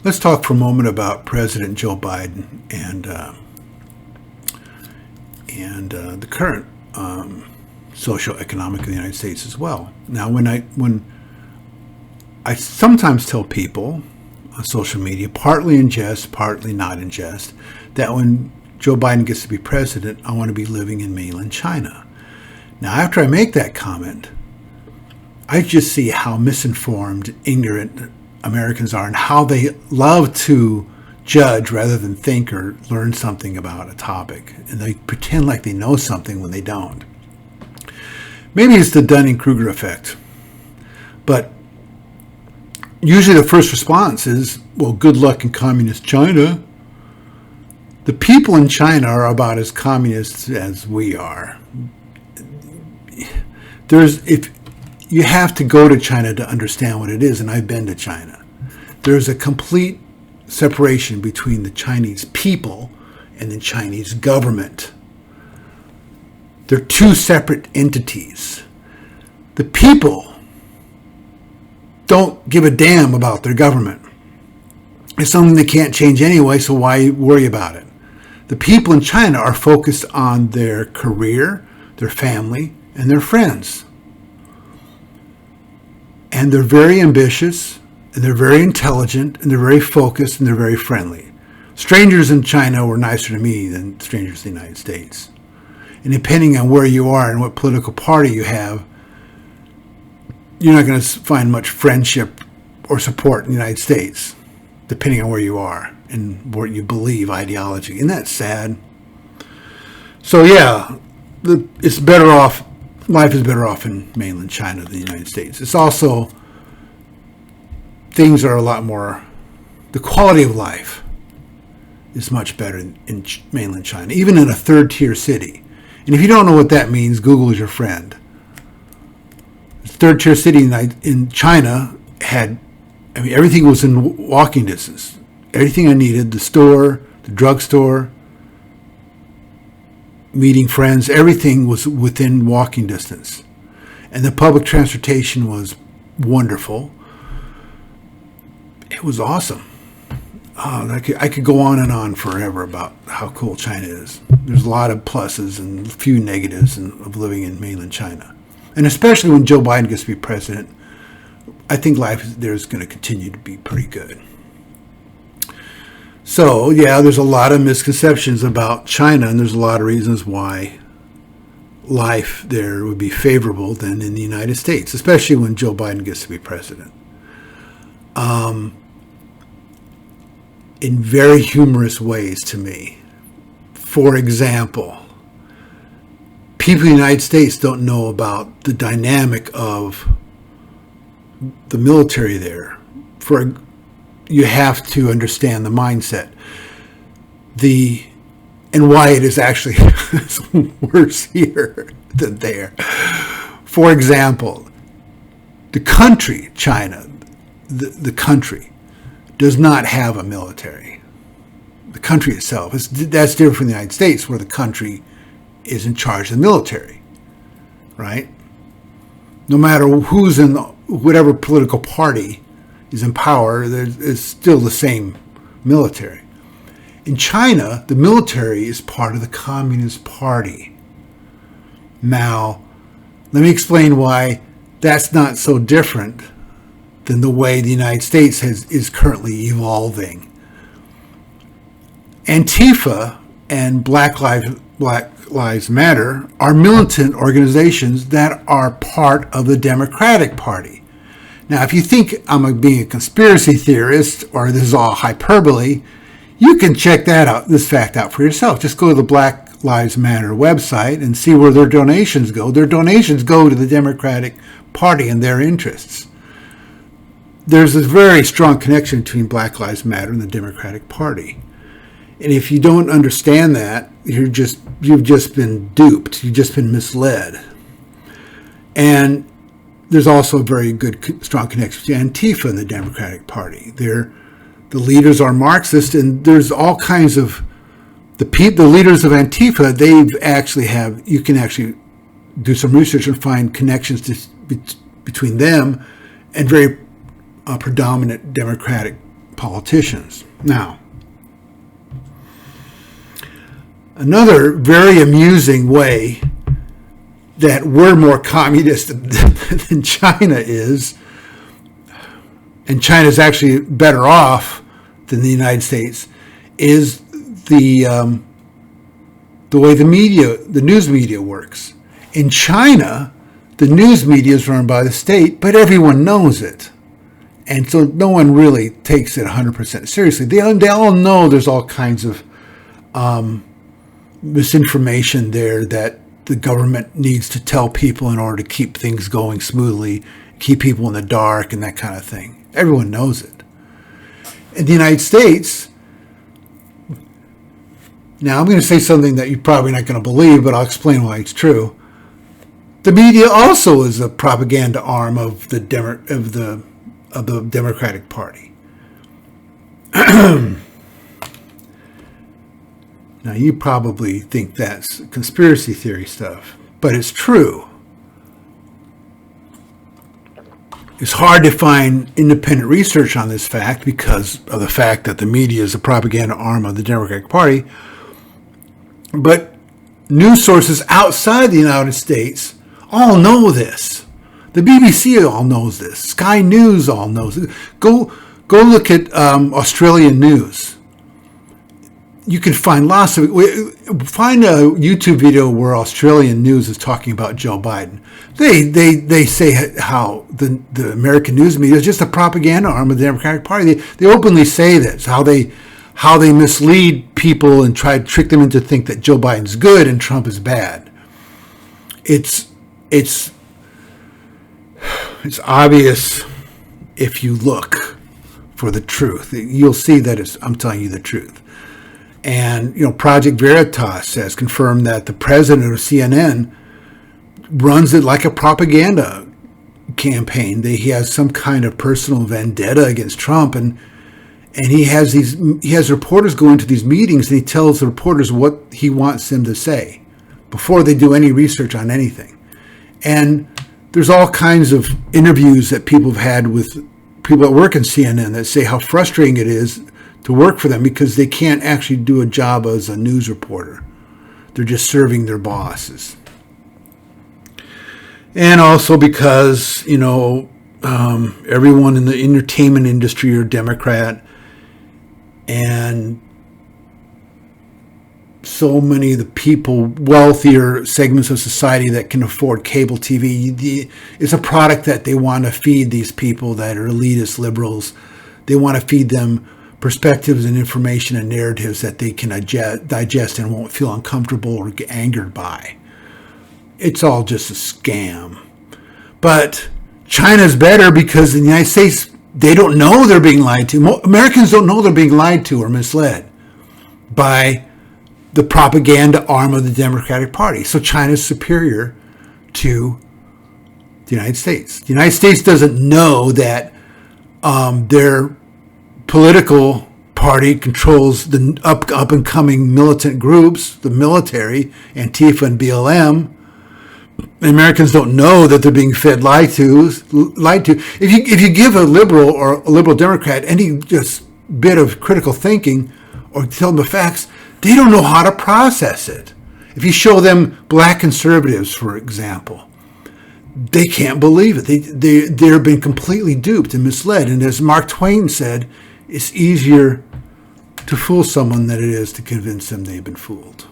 Let's talk for a moment about President Joe Biden and the current socioeconomic of the United States as well. Now, when I sometimes tell people on social media, partly in jest, partly not in jest, that when Joe Biden gets to be president, I want to be living in mainland China. Now, after I make that comment, I just see how misinformed, ignorant Americans are and how they love to judge rather than think or learn something about a topic. And they pretend like they know something when they don't. Maybe it's the Dunning-Kruger effect. But usually the first response is, well, good luck in communist China. The people in China are about as communist as we are. If you have to go to China to understand what it is, and I've been to China. There's a complete separation between the Chinese people and the Chinese government. They're two separate entities. The people don't give a damn about their government. It's something they can't change anyway, so why worry about it? The people in China are focused on their career, their family, and their friends. And they're very ambitious, and they're very intelligent, and they're very focused, and they're very friendly. Strangers in China were nicer to me than strangers in the United States. And depending on where you are and what political party you have, you're not going to find much friendship or support in the United States, depending on where you are and what you believe, ideology. Isn't that sad? So yeah, it's better off. Life is better off in mainland China than the United States. It's also, things are a lot more, the quality of life is much better in mainland China, even in a third-tier city. And if you don't know what that means, Google is your friend. The third-tier city in China had, everything was in walking distance. Everything I needed, the store, the drugstore, meeting friends, everything was within walking distance. And the public transportation was wonderful. It was awesome. I could go on and on forever about how cool China is. There's a lot of pluses and a few negatives of living in mainland China. And especially when Joe Biden gets to be president, I think life there is going to continue to be pretty good. So, yeah, there's a lot of misconceptions about China, and there's a lot of reasons why life there would be favorable than in the United States, especially when Joe Biden gets to be president. In very humorous ways to me. For example, people in the United States don't know about the dynamic of the military there. You have to understand the mindset. And why it is actually worse here than there. For example, the country, China, the country, does not have a military. The country itself, that's different from the United States, where the country is in charge of the military, right? No matter who's in whatever political party is in power, it's still the same military. In China, the military is part of the Communist Party. Now, let me explain why that's not so different than the way the United States is currently evolving. Antifa and Black Lives Matter are militant organizations that are part of the Democratic Party. Now, if you think I'm being a conspiracy theorist or this is all hyperbole, you can check this fact out for yourself. Just go to the Black Lives Matter website and see where their donations go. Their donations go to the Democratic Party and their interests. There's a very strong connection between Black Lives Matter and the Democratic Party. And if you don't understand that, you've just been duped. You've just been misled. And there's also a very good, strong connection to Antifa and the Democratic Party. The leaders are Marxist, and there's all kinds of the leaders of Antifa. You can actually do some research and find connections between them and very predominant Democratic politicians. Now, another very amusing way that we're more communist than China is, and China's actually better off than the United States, is the way the news media works. In China, the news media is run by the state, but everyone knows it. And so no one really takes it 100% seriously. They all know there's all kinds of misinformation there that the government needs to tell people in order to keep things going smoothly, keep people in the dark and that kind of thing. Everyone knows it. In the United States, now I'm going to say something that you're probably not going to believe, but I'll explain why it's true. The media also is a propaganda arm of the Democratic Party. Now, you probably think that's conspiracy theory stuff, but it's true. It's hard to find independent research on this fact because of the fact that the media is a propaganda arm of the Democratic Party. But news sources outside the United States all know this. The BBC all knows this. Sky News all knows it. Go look at Australian news. You can find find a YouTube video where Australian news is talking about Joe Biden. They say how the American news media is just a propaganda arm of the Democratic Party. They openly say this, how they mislead people and try to trick them into think that Joe Biden's good and Trump is bad. It's obvious if you look for the truth. You'll see that I'm telling you the truth. And, Project Veritas has confirmed that the president of CNN runs it like a propaganda campaign. He has some kind of personal vendetta against Trump, and he has reporters go into these meetings, and he tells the reporters what he wants them to say before they do any research on anything. And there's all kinds of interviews that people have had with people that work in CNN that say how frustrating it is to work for them because they can't actually do a job as a news reporter. They're just serving their bosses. And also because, everyone in the entertainment industry are Democrat, and so many of the people, wealthier segments of society that can afford cable TV, it's a product that they want to feed these people that are elitist liberals. They want to feed them perspectives and information and narratives that they can digest and won't feel uncomfortable or get angered by. It's all just a scam. But China's better because in the United States, they don't know they're being lied to. Americans don't know they're being lied to or misled by the propaganda arm of the Democratic Party. So China's superior to the United States. The United States doesn't know that their political party controls the up and coming militant groups, the military, Antifa and BLM. Americans don't know that they're being fed lied to. If you give a liberal or a liberal Democrat any just bit of critical thinking or tell them the facts, they don't know how to process it. If you show them black conservatives, for example, they can't believe it. They're being completely duped and misled. And as Mark Twain said, it's easier to fool someone than it is to convince them they've been fooled.